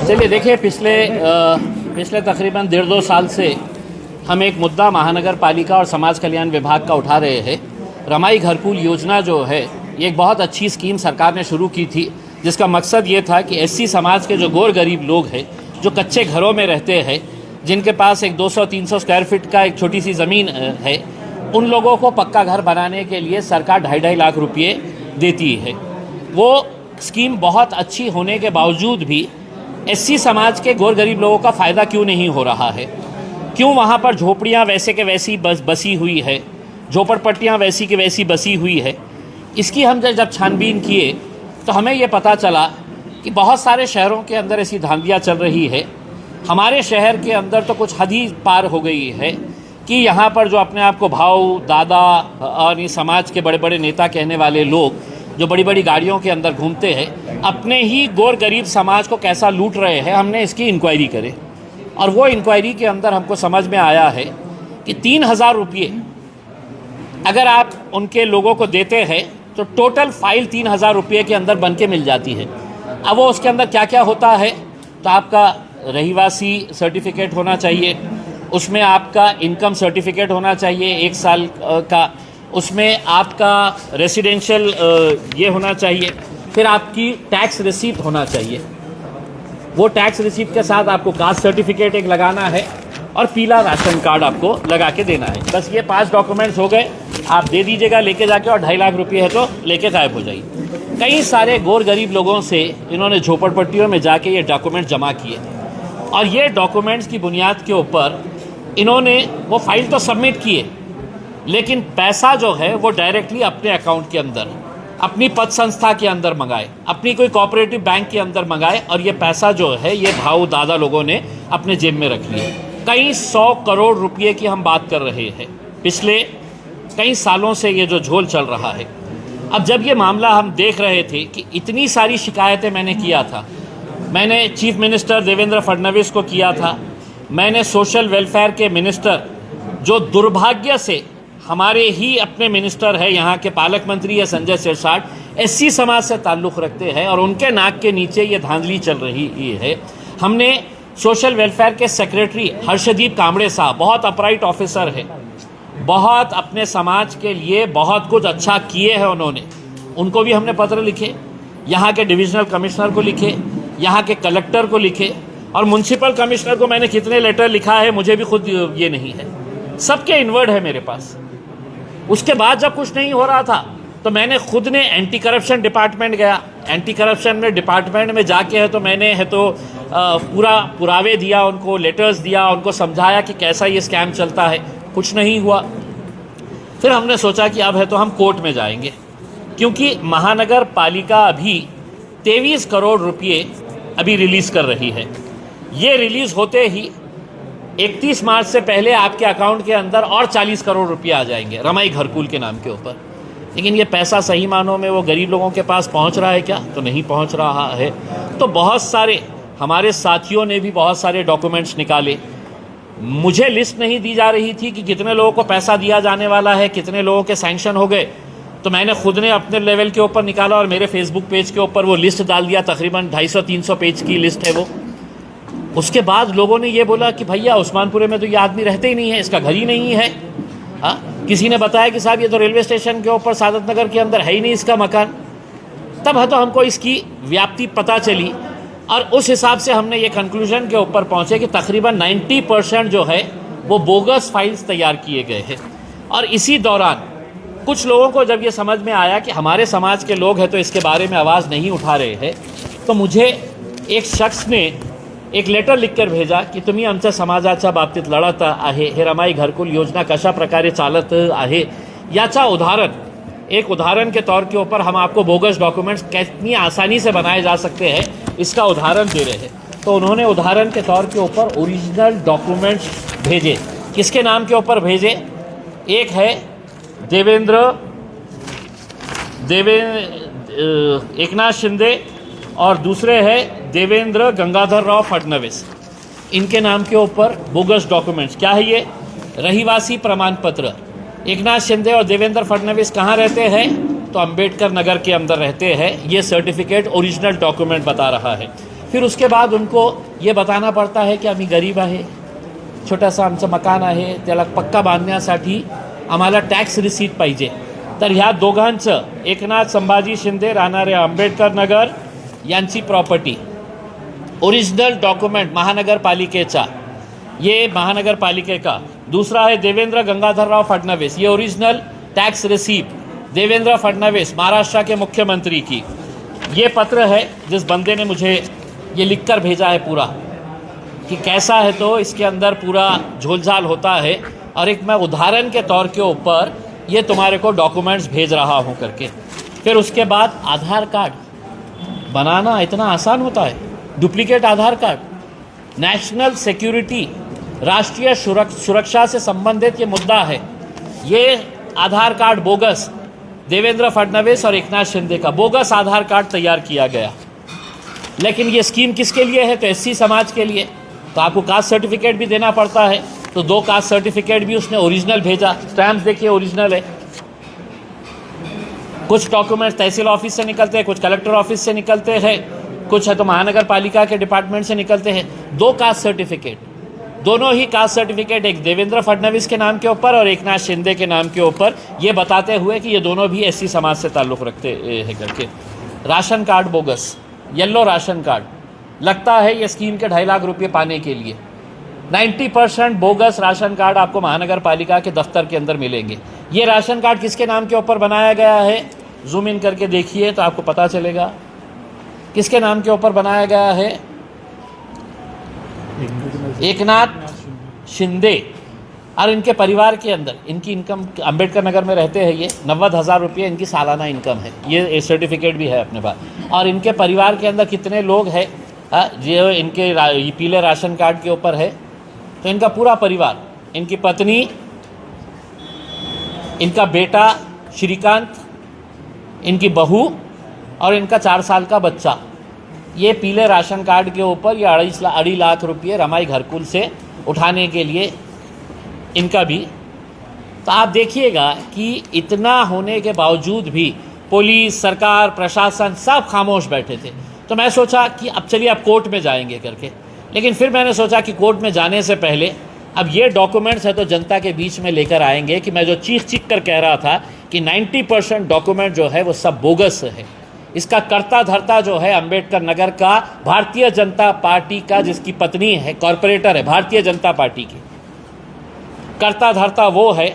चलिए देखिए, पिछले तकरीबन 1.5-2 साल से हम एक मुद्दा महानगर पालिका और समाज कल्याण विभाग का उठा रहे हैं। रमाई घरकुल योजना जो है, ये एक बहुत अच्छी स्कीम सरकार ने शुरू की थी, जिसका मकसद ये था कि एससी समाज के जो गौर गरीब लोग हैं, जो कच्चे घरों में रहते हैं, जिनके पास एक 200-300 स्क्वायर फीट का एक छोटी सी ज़मीन है, उन लोगों को पक्का घर बनाने के लिए सरकार 2.5 लाख रुपये देती है। वो स्कीम बहुत अच्छी होने के बावजूद भी एससी समाज के गौर गरीब लोगों का फ़ायदा क्यों नहीं हो रहा है? क्यों वहाँ पर झोपड़ियाँ वैसे के वैसी बसी हुई है, झोपड़पट्टियाँ वैसी की वैसी बसी हुई है? इसकी हम जब छानबीन किए तो हमें ये पता चला कि बहुत सारे शहरों के अंदर ऐसी धांधलियाँ चल रही है। हमारे शहर के अंदर तो कुछ हद ही पार हो गई है कि यहाँ पर जो अपने आप को भाऊ, दादा और इस समाज के बड़े बड़े नेता कहने वाले लोग जो बड़ी बड़ी गाड़ियों के अंदर घूमते हैं, अपने ही गौर गरीब समाज को कैसा लूट रहे हैं, हमने इसकी इंक्वायरी करे। और वो इंक्वायरी के अंदर हमको समझ में आया है कि 3,000 रुपये अगर आप उनके लोगों को देते हैं तो टोटल फाइल 3,000 रुपये के अंदर बन के मिल जाती है। अब वो उसके अंदर क्या क्या होता है, तो आपका रहीवासी सर्टिफिकेट होना चाहिए, उसमें आपका इनकम सर्टिफिकेट होना चाहिए 1 साल का, उसमें आपका रेसिडेंशियल ये होना चाहिए, फिर आपकी टैक्स रिसीप्ट होना चाहिए। वो टैक्स रिसीप्ट के साथ आपको कास्ट सर्टिफिकेट एक लगाना है और पीला राशन कार्ड आपको लगा के देना है। बस ये 5 डॉक्यूमेंट्स हो गए, आप दे दीजिएगा लेके जाके, और 2.5 लाख रुपये है तो लेके गायब हो जाइए। कई सारे गौर गरीब लोगों से इन्होंने झोपड़पट्टियों में जाके ये डॉक्यूमेंट जमा किए और ये डॉक्यूमेंट्स की बुनियाद के ऊपर इन्होंने वो फाइल तो सबमिट किए, लेकिन पैसा जो है वो डायरेक्टली अपने अकाउंट के अंदर, अपनी पद संस्था के अंदर मंगाए, अपनी कोई कोऑपरेटिव बैंक के अंदर मंगाए, और ये पैसा जो है ये भाऊ दादा लोगों ने अपने जेब में रख लिया। कई 100 करोड़ रुपये की हम बात कर रहे हैं। पिछले कई सालों से ये जो झोल चल रहा है। अब जब ये मामला हम देख रहे थे कि इतनी सारी शिकायतें मैंने किया था, मैंने चीफ मिनिस्टर देवेंद्र फडणवीस को किया था, मैंने सोशल वेलफेयर के मिनिस्टर, जो दुर्भाग्य से हमारे ही अपने मिनिस्टर है, यहाँ के पालक मंत्री है संजय सिरसाट, एससी समाज से ताल्लुक़ रखते हैं, और उनके नाक के नीचे ये धांधली चल रही है। हमने सोशल वेलफेयर के सेक्रेटरी हर्षदीप कांबड़े साहब, बहुत अपराइट ऑफिसर है, बहुत अपने समाज के लिए बहुत कुछ अच्छा किए हैं उन्होंने, उनको भी हमने पत्र लिखे, यहाँ के डिविजनल कमिश्नर को लिखे, यहाँ के कलेक्टर को लिखे, और म्यूनसिपल कमिश्नर को मैंने कितने लेटर लिखा है मुझे भी खुद ये नहीं है, सबके इनवर्ड है मेरे पास। उसके बाद जब कुछ नहीं हो रहा था तो मैंने खुद ने एंटी करप्शन डिपार्टमेंट गया, एंटी करप्शन में डिपार्टमेंट में जाके है तो मैंने पूरा पुरावे दिया उनको, लेटर्स दिया उनको, समझाया कि कैसा ये स्कैम चलता है। कुछ नहीं हुआ। फिर हमने सोचा कि अब है तो हम कोर्ट में जाएंगे, क्योंकि महानगर पालिका अभी 23 करोड़ रुपये अभी रिलीज़ कर रही है। ये रिलीज़ होते ही 31 मार्च से पहले आपके अकाउंट के अंदर और 40 करोड़ रुपये आ जाएंगे रमाई घरकुल के नाम के ऊपर। लेकिन ये पैसा सही मानों में वो गरीब लोगों के पास पहुंच रहा है क्या? तो नहीं पहुंच रहा है। तो बहुत सारे हमारे साथियों ने भी बहुत सारे डॉक्यूमेंट्स निकाले। मुझे लिस्ट नहीं दी जा रही थी कि कितने लोगों को पैसा दिया जाने वाला है, कितने लोगों के सैंक्शन हो गए, तो मैंने खुद ने अपने लेवल के ऊपर निकाला और मेरे फेसबुक पेज के ऊपर वो लिस्ट डाल दिया। तकरीबन 250-300 पेज की लिस्ट है वो। उसके बाद लोगों ने ये बोला कि भैया उस्मानपुरे में तो ये आदमी रहते ही नहीं है, इसका घर ही नहीं है। किसी ने बताया कि साहब ये तो रेलवे स्टेशन के ऊपर सादत नगर के अंदर है ही नहीं इसका मकान। तब है तो हमको इसकी व्याप्ति पता चली और उस हिसाब से हमने ये कंक्लूजन के ऊपर पहुँचे कि तकरीबन 90% जो है वो बोगस फाइल्स तैयार किए गए हैं। और इसी दौरान कुछ लोगों को जब ये समझ में आया कि हमारे समाज के लोग हैं तो इसके बारे में आवाज़ नहीं उठा रहे हैं, तो मुझे एक शख्स ने एक लेटर लिखकर भेजा की तुम्ही आमच्या समाजाच्या बाबतीत लढत आहे, हे रमाई घरकुल योजना कशा प्रकारे चालत आहे याचा एक उदाहरण के तौर के ऊपर हम आपको बोगस डॉक्यूमेंट्स कितनी आसानी से बनाए जा सकते हैं इसका उदाहरण दे रहे हैं। तो उन्होंने उदाहरण के तौर के ऊपर ओरिजिनल डॉक्यूमेंट्स भेजे। किसके नाम के ऊपर भेजे? एक है एकनाथ शिंदे और दूसरे है देवेंद्र गंगाधर राव फडणवीस। इनके नाम के ऊपर बोगस डॉक्यूमेंट्स। क्या है ये? रहीवासी प्रमाण पत्र। एकनाथ शिंदे और देवेंद्र फडणवीस कहाँ रहते हैं? तो अंबेडकर नगर के अंदर रहते हैं। ये सर्टिफिकेट ओरिजिनल डॉक्यूमेंट बता रहा है। फिर उसके बाद उनको ये बताना पडता है की आम्ही गरीब आहे, छोटासा आमचं मकान आहे, त्याला पक्का बांधण्यासाठी आम्हाला टॅक्स रिसीट पाहिजे. तर ह्या दोघांचं, एकनाथ संभाजी शिंदे राहणारे आंबेडकर नगर यांची प्रॉपर्टी, ओरिजिनल डॉक्यूमेंट महानगरपालिकेचा, ये महानगरपालिके का. दूसरा है देवेंद्र गंगाधरराव फडणवीस, ये original tax receipt Devendra Fadnavis Maharashtra के मुख्यमंत्री की. ये पत्र है जिस बंदे ने मुझे ये लिखकर भेजा है पूरा कि कैसा है, तो इसके अंदर पूरा झोलझाल होता है और एक मैं उदाहरण के तौर के ऊपर ये तुम्हारे को डॉक्यूमेंट्स भेज रहा हूँ करके. फिर उसके बाद आधार कार्ड बनाना इतना आसान होता है, डुप्लीकेट आधार कार्ड, नेशनल सिक्योरिटी, राष्ट्रीय सुरक्षा से संबंधित ये मुद्दा है. ये आधार कार्ड बोगस, देवेंद्र फडणवीस और एकनाथ शिंदे का बोगस आधार कार्ड तैयार किया गया. लेकिन ये स्कीम किसके लिए है, तो एससी समाज के लिए. तो आपको कास्ट सर्टिफिकेट भी देना पड़ता है, तो 2 कास्ट सर्टिफिकेट भी उसने ओरिजिनल भेजा. स्टैम्प देखिए ओरिजिनल है. कुछ डॉक्यूमेंट्स तहसील ऑफिस से निकलते हैं, कुछ कलेक्टर ऑफिस से निकलते हैं, कुछ है तो महानगर पालिका के डिपार्टमेंट से निकलते हैं. 2 कास्ट सर्टिफिकेट, दोनों ही कास्ट सर्टिफिकेट एक देवेंद्र फडणवीस के नाम के ऊपर और एकनाथ शिंदे के नाम के ऊपर, ये बताते हुए कि ये दोनों भी एससी समाज से ताल्लुक़ रखते हैं करके. Ration card bogus, yellow ration card, लगता है ये स्कीम के 2.5 लाख रुपये पाने के लिए. 90% बोगस राशन कार्ड आपको महानगर पालिका के दफ्तर के अंदर मिलेंगे. ये राशन कार्ड किसके नाम के ऊपर बनाया गया है, जूम इन करके देखिए तो आपको पता चलेगा किसके नाम के ऊपर बनाया गया है. एकनाथ शिंदे और इनके परिवार के अंदर इनकी इनकम, अम्बेडकर नगर में रहते हैं ये, 90,000 रुपये इनकी सालाना इनकम है. ये सर्टिफिकेट भी है अपने पास. और इनके परिवार के अंदर कितने लोग हैं जो इनके पीले राशन कार्ड के ऊपर है, तो इनका पूरा परिवार, इनकी पत्नी, इनका बेटा श्रीकांत, इनकी बहू और इनका 4 साल का बच्चा, ये पीले राशन कार्ड के ऊपर ये 2.5 लाख रुपये रमाई घरकुल से उठाने के लिए इनका भी. तो आप देखिएगा कि इतना होने के बावजूद भी पुलिस, सरकार, प्रशासन सब खामोश बैठे थे. तो मैं सोचा कि अब चलिए अब कोर्ट में जाएंगे करके. लेकिन फिर मैंने सोचा कि कोर्ट में जाने से पहले अब ये डॉक्यूमेंट्स है तो जनता के बीच में लेकर आएंगे कि मैं जो चीख कर कह रहा था कि 90% डॉक्यूमेंट जो है वो सब बोगस है. इसका कर्ता धर्ता जो है अम्बेडकर नगर का भारतीय जनता पार्टी का, जिसकी पत्नी है कॉरपोरेटर है भारतीय जनता पार्टी की, कर्ता धर्ता वो है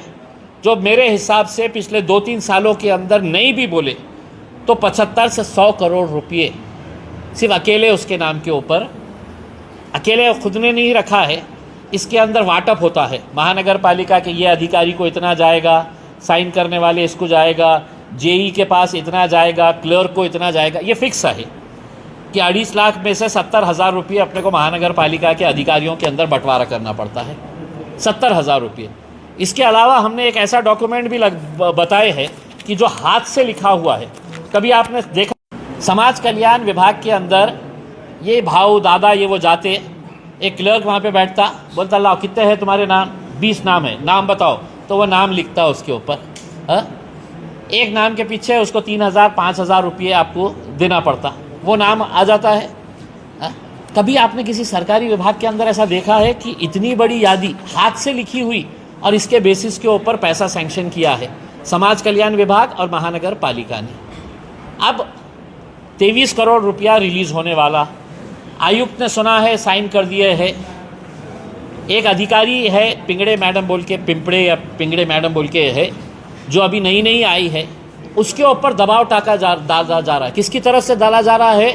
जो मेरे हिसाब से पिछले 2-3 सालों के अंदर नहीं भी बोले तो 75 से 100 करोड़ रुपये सिर्फ अकेले उसके नाम के ऊपर, अकेले खुद ने नहीं रखा है, इसके अंदर वाटअप होता है. महानगर पालिका के ये अधिकारी को इतना जाएगा, साइन करने वाले इसको जाएगा, जेई के पास इतना जाएगा, क्लर्क को इतना जाएगा. ये फिक्स है कि 2.5 लाख में से 70,000 रुपये अपने को महानगर पालिका के अधिकारियों के अंदर बंटवारा करना पड़ता है. 70,000 रुपये. इसके अलावा हमने एक ऐसा डॉक्यूमेंट भी बताए हैं कि जो हाथ से लिखा हुआ है. कभी आपने देखा समाज कल्याण विभाग के अंदर ये भाऊ दादा ये वो जाते, एक क्लर्क वहाँ पे बैठता, बोलता लाओ कितने हैं तुम्हारे नाम, 20 नाम है, नाम बताओ, तो वो नाम लिखता उसके ऊपर. एक नाम के पीछे उसको 3,000-5,000 रुपये आपको देना पड़ता, वो नाम आ जाता है. कभी आपने किसी सरकारी विभाग के अंदर ऐसा देखा है कि इतनी बड़ी यादी हाथ से लिखी हुई और इसके बेसिस के ऊपर पैसा सैंक्शन किया है समाज कल्याण विभाग और महानगर पालिका ने. अब 23 करोड़ रुपया रिलीज़ होने वाला, आयुक्त ने सुना है साइन कर दिए है. एक अधिकारी है पिंगड़े मैडम बोल के, पिंपड़े या पिंगड़े मैडम बोल के है, जो अभी नई आई है, उसके ऊपर दबाव डाला जा रहा है. किसकी तरफ से डाला जा रहा है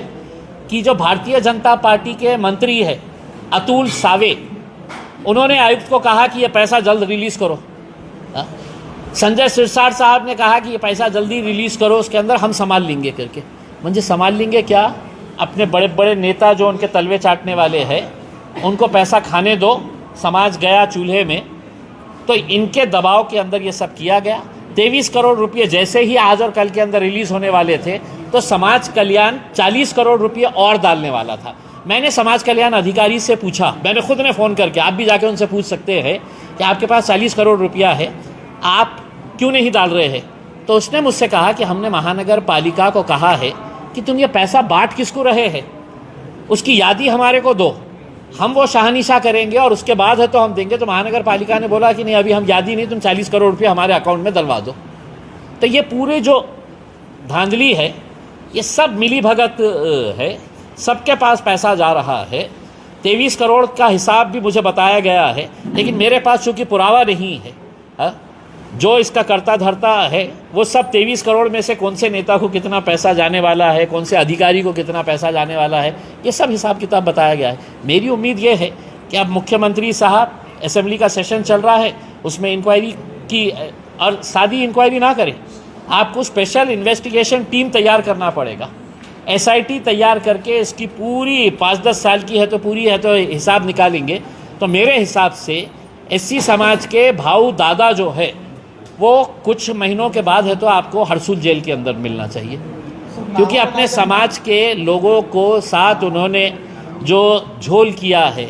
कि जो भारतीय जनता पार्टी के मंत्री है अतुल सावे, उन्होंने आयुक्त को कहा कि ये पैसा जल्द रिलीज़ करो. संजय सिरसाट साहब ने कहा कि ये पैसा जल्दी रिलीज़ करो, उसके अंदर हम संभाल लेंगे करके. मुझे संभाल लेंगे क्या, अपने बड़े बड़े नेता जो उनके तलवे चाटने वाले हैं उनको पैसा खाने दो, समाज गया चूल्हे में. तो इनके दबाव के अंदर ये सब किया गया. 23 करोड़ रुपये जैसे ही आज और कल के अंदर रिलीज़ होने वाले थे तो समाज कल्याण 40 करोड़ रुपये और डालने वाला था. मैंने समाज कल्याण अधिकारी से पूछा, मैंने खुद ने फ़ोन करके, आप भी जाके उनसे पूछ सकते हैं कि आपके पास 40 करोड़ रुपया है, आप क्यों नहीं डाल रहे हैं. तो उसने मुझसे कहा कि हमने महानगर पालिका को कहा है कि तुम ये पैसा बांट किसको रहे हैं, उसकी यादी हमारे को दो, हम वो शाहनिशा करेंगे और उसके बाद है तो हम देंगे। तो महानगर पालिका ने बोला कि नहीं, अभी हम यादी नहीं, तुम 40 करोड़ रुपये हमारे अकाउंट में डलवा दो। तो ये पूरे जो धांधली है, ये सब मिली भगत है, सबके पास पैसा जा रहा है। 23 करोड़ का हिसाब भी मुझे बताया गया है, लेकिन मेरे पास चूँकि पुरावा नहीं है, जो इसका करता धरता है वो सब 23 करोड़ में से कौन से नेता को कितना पैसा जाने वाला है, कौन से अधिकारी को कितना पैसा जाने वाला है, ये सब हिसाब किताब बताया गया है। मेरी उम्मीद ये है कि अब मुख्यमंत्री साहब, असेंबली का सेशन चल रहा है, उसमें इंक्वायरी की, और सादी इंक्वायरी ना करें, आपको स्पेशल इन्वेस्टिगेशन टीम तैयार करना पड़ेगा। SIT तैयार करके इसकी पूरी 5-10 साल की है तो पूरी है तो हिसाब निकालेंगे। तो मेरे हिसाब से SC समाज के भाऊ दादा जो है वो कुछ महीनों के बाद है तो आपको हरसूल जेल के अंदर मिलना चाहिए, क्योंकि अपने समाज के लोगों को साथ उन्होंने जो झोल किया है।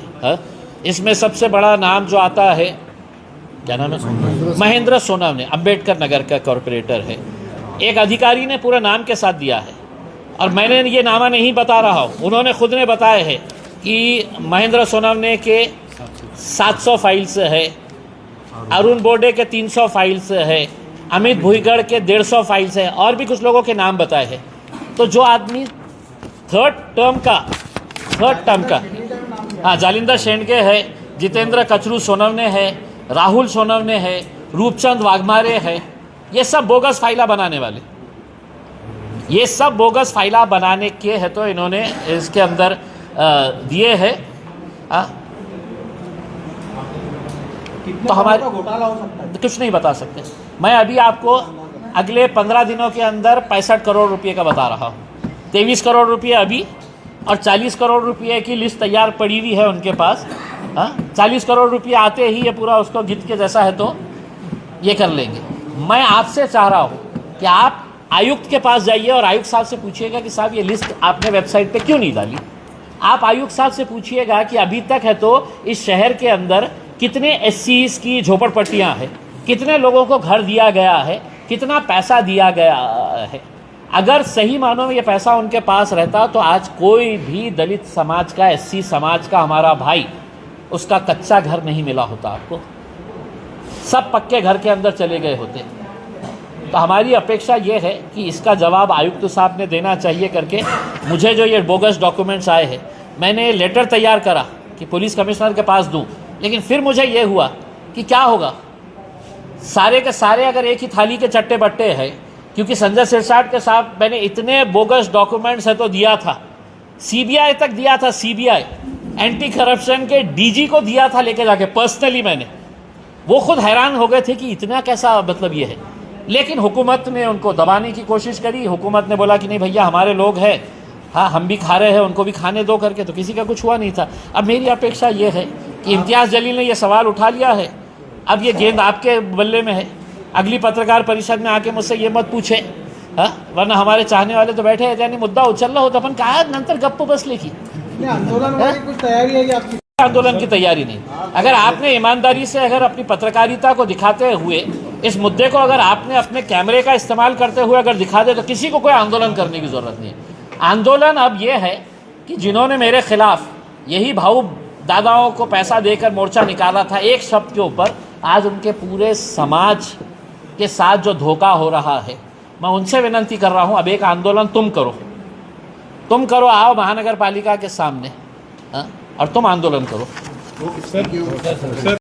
इसमें सबसे बड़ा नाम जो आता है, क्या नाम है, महेंद्र सोनवने, अम्बेडकर नगर का कॉरपोरेटर है। एक अधिकारी ने पूरा नाम के साथ दिया है, और मैंने ये नामा नहीं बता रहा हूँ, उन्होंने खुद ने बताया है कि महेंद्र सोनवने के 700 फाइल्स है, अरुण बोडे के 300 फाइल्स है, अमित भुईगढ़ के 150 फाइल्स है, और भी कुछ लोगों के नाम बताए हैं। तो जो आदमी थर्ड टर्म का हाँ, जालिंदर शेंडगे है, जितेंद्र कचरू सोनवने है, राहुल सोनवने है, रूपचंद वाघमारे है, ये सब बोगस फाइला बनाने वाले, ये सब बोगस फाइला बनाने के है तो इन्होंने इसके अंदर दिए हैं। तो हमारे घोटाला हो सकता है, कुछ नहीं बता सकते। मैं अभी आपको अगले 15 दिनों के अंदर 65 करोड़ रुपए का बता रहा हूँ। 23 करोड़ रुपए अभी, और 40 करोड़ रुपए की लिस्ट तैयार पड़ी हुई है उनके पास। 40 करोड़ रुपए आते ही ये पूरा उसको गिद्ध के जैसा है तो ये कर लेंगे। मैं आपसे चाह रहा हूँ कि आप आयुक्त के पास जाइए और आयुक्त साहब से पूछिएगा कि साहब ये लिस्ट आपने वेबसाइट पे क्यों नहीं डाली। आप आयुक्त साहब से पूछिएगा कि अभी तक है तो इस शहर के अंदर कितने SCs की झोपड़पट्टियाँ हैं, कितने लोगों को घर दिया गया है, कितना पैसा दिया गया है। अगर सही मानों में ये पैसा उनके पास रहता तो आज कोई भी दलित समाज का, SC समाज का हमारा भाई, उसका कच्चा घर नहीं मिला होता आपको, सब पक्के घर के अंदर चले गए होते। तो हमारी अपेक्षा ये है कि इसका जवाब आयुक्त साहब ने देना चाहिए करके। मुझे जो ये बोगस डॉक्यूमेंट्स आए हैं, मैंने लेटर तैयार करा कि पुलिस कमिश्नर के पास दूं, लेकिन फिर मुझे ये हुआ कि क्या होगा, सारे के सारे अगर एक ही थाली के चट्टे बट्टे हैं, क्योंकि संजय सिरसाट के साथ मैंने इतने बोगस डॉक्यूमेंट्स है तो दिया था, CBI तक दिया था, CBI एंटी करप्शन के DG को दिया था लेके जाके पर्सनली मैंने। वो खुद हैरान हो गए थे कि इतना कैसा मतलब ये है, लेकिन हुकूमत ने उनको दबाने की कोशिश करी। हुकूमत ने बोला कि नहीं भैया हमारे लोग हैं, हाँ हम भी खा रहे हैं, उनको भी खाने दो करके, तो किसी का कुछ हुआ नहीं था। अब मेरी अपेक्षा ये है कि इम्तियाज़ जलील ने ये सवाल उठा लिया है, अब ये गेंद आपके बल्ले में है। अगली पत्रकार परिषद में आके मुझसे ये मत पूछे, वरना हमारे चाहने वाले तो बैठे हैं, यानी मुद्दा उछल रहा होता अपन कहा नंतर गप्प बसले की आंदोलन की कुछ तैयारी है आपकी? आंदोलन की तैयारी नहीं। अगर आपने ईमानदारी से अगर अपनी पत्रकारिता को दिखाते हुए इस मुद्दे को अगर आपने अपने कैमरे का इस्तेमाल करते हुए अगर दिखा दे तो किसी को कोई आंदोलन करने की ज़रूरत नहीं है। आंदोलन अब ये है कि जिन्होंने मेरे खिलाफ यही भाऊ दादाओं को पैसा देकर मोर्चा निकाला था एक शब्द के ऊपर, आज उनके पूरे समाज के साथ जो धोखा हो रहा है, मैं उनसे विनती कर रहा हूँ, अब एक आंदोलन तुम करो, आओ महानगर पालिका के सामने और तुम आंदोलन करो।